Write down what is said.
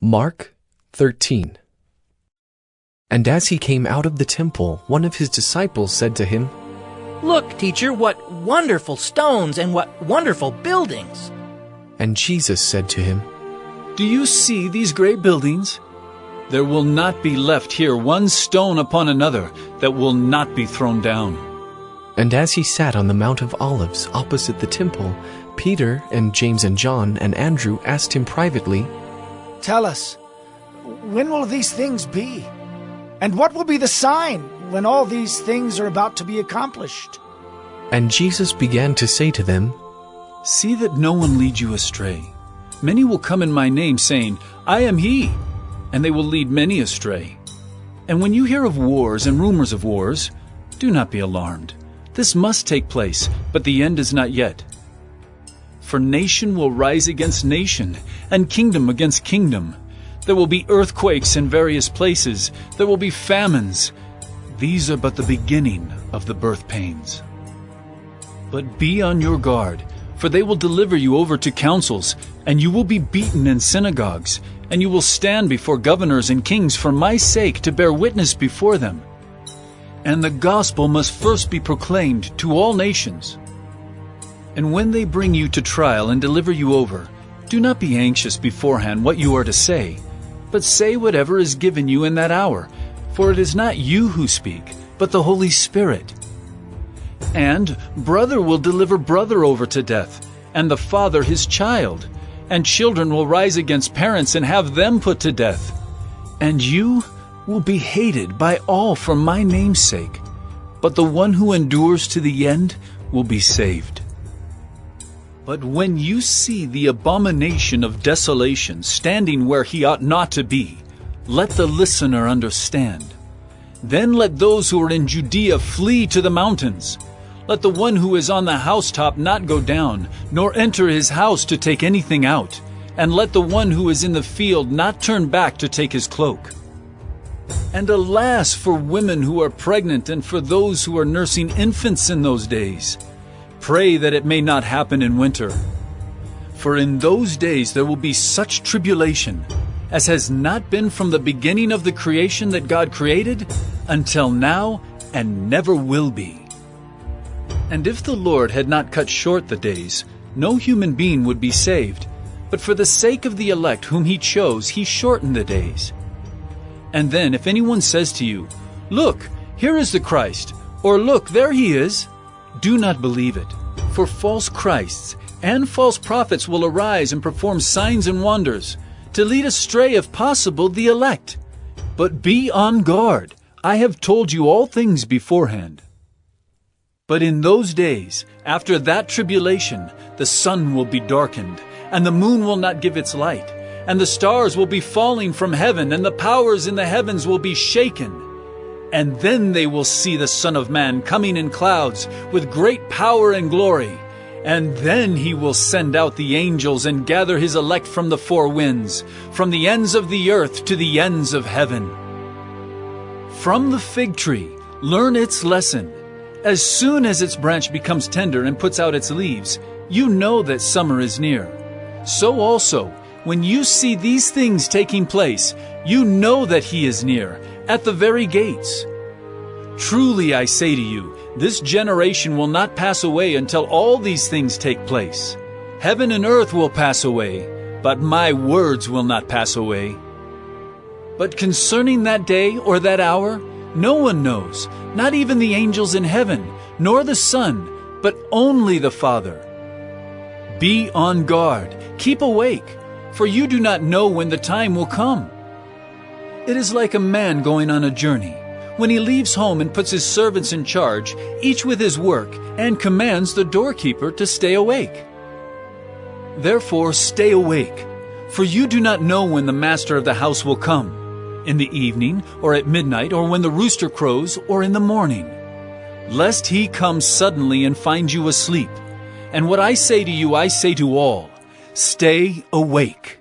Mark 13. And as he came out of the temple, one of his disciples said to him, "Look, teacher, what wonderful stones and what wonderful buildings!" And Jesus said to him, "Do you see these great buildings? There will not be left here one stone upon another that will not be thrown down." And as he sat on the Mount of Olives opposite the temple, Peter and James and John and Andrew asked him privately, "Tell us, when will these things be? And what will be the sign when all these things are about to be accomplished?" And Jesus began to say to them, "See that no one leads you astray. Many will come in my name, saying, 'I am he,' and they will lead many astray. And when you hear of wars and rumors of wars, do not be alarmed. This must take place, but the end is not yet. For nation will rise against nation, and kingdom against kingdom. There will be earthquakes in various places. There will be famines. These are but the beginning of the birth pains. But be on your guard, for they will deliver you over to councils, and you will be beaten in synagogues, and you will stand before governors and kings for my sake to bear witness before them. And the gospel must first be proclaimed to all nations. And when they bring you to trial and deliver you over, do not be anxious beforehand what you are to say, but say whatever is given you in that hour, for it is not you who speak, but the Holy Spirit. And brother will deliver brother over to death, and the father his child, and children will rise against parents and have them put to death. And you will be hated by all for my name's sake, but the one who endures to the end will be saved. But when you see the abomination of desolation standing where he ought not to be, let the listener understand. Then let those who are in Judea flee to the mountains. Let the one who is on the housetop not go down, nor enter his house to take anything out. And let the one who is in the field not turn back to take his cloak. And alas for women who are pregnant and for those who are nursing infants in those days. Pray that it may not happen in winter. For in those days there will be such tribulation as has not been from the beginning of the creation that God created until now and never will be. And if the Lord had not cut short the days, no human being would be saved. But for the sake of the elect whom he chose, he shortened the days. And then if anyone says to you, 'Look, here is the Christ,' or 'Look, there he is,' do not believe it. For false Christs and false prophets will arise and perform signs and wonders, to lead astray, if possible, the elect. But be on guard. I have told you all things beforehand. But in those days, after that tribulation, the sun will be darkened, and the moon will not give its light, and the stars will be falling from heaven, and the powers in the heavens will be shaken. And then they will see the Son of Man coming in clouds with great power and glory. And then he will send out the angels and gather his elect from the four winds, from the ends of the earth to the ends of heaven. From the fig tree, learn its lesson. As soon as its branch becomes tender and puts out its leaves, you know that summer is near. So also, when you see these things taking place, you know that he is near, at the very gates. Truly I say to you, this generation will not pass away until all these things take place. Heaven and earth will pass away, but my words will not pass away. But concerning that day or that hour, no one knows, not even the angels in heaven, nor the Son, but only the Father. Be on guard, keep awake, for you do not know when the time will come. It is like a man going on a journey, when he leaves home and puts his servants in charge, each with his work, and commands the doorkeeper to stay awake. Therefore stay awake, for you do not know when the master of the house will come, in the evening, or at midnight, or when the rooster crows, or in the morning, lest he come suddenly and find you asleep. And what I say to you, I say to all, stay awake.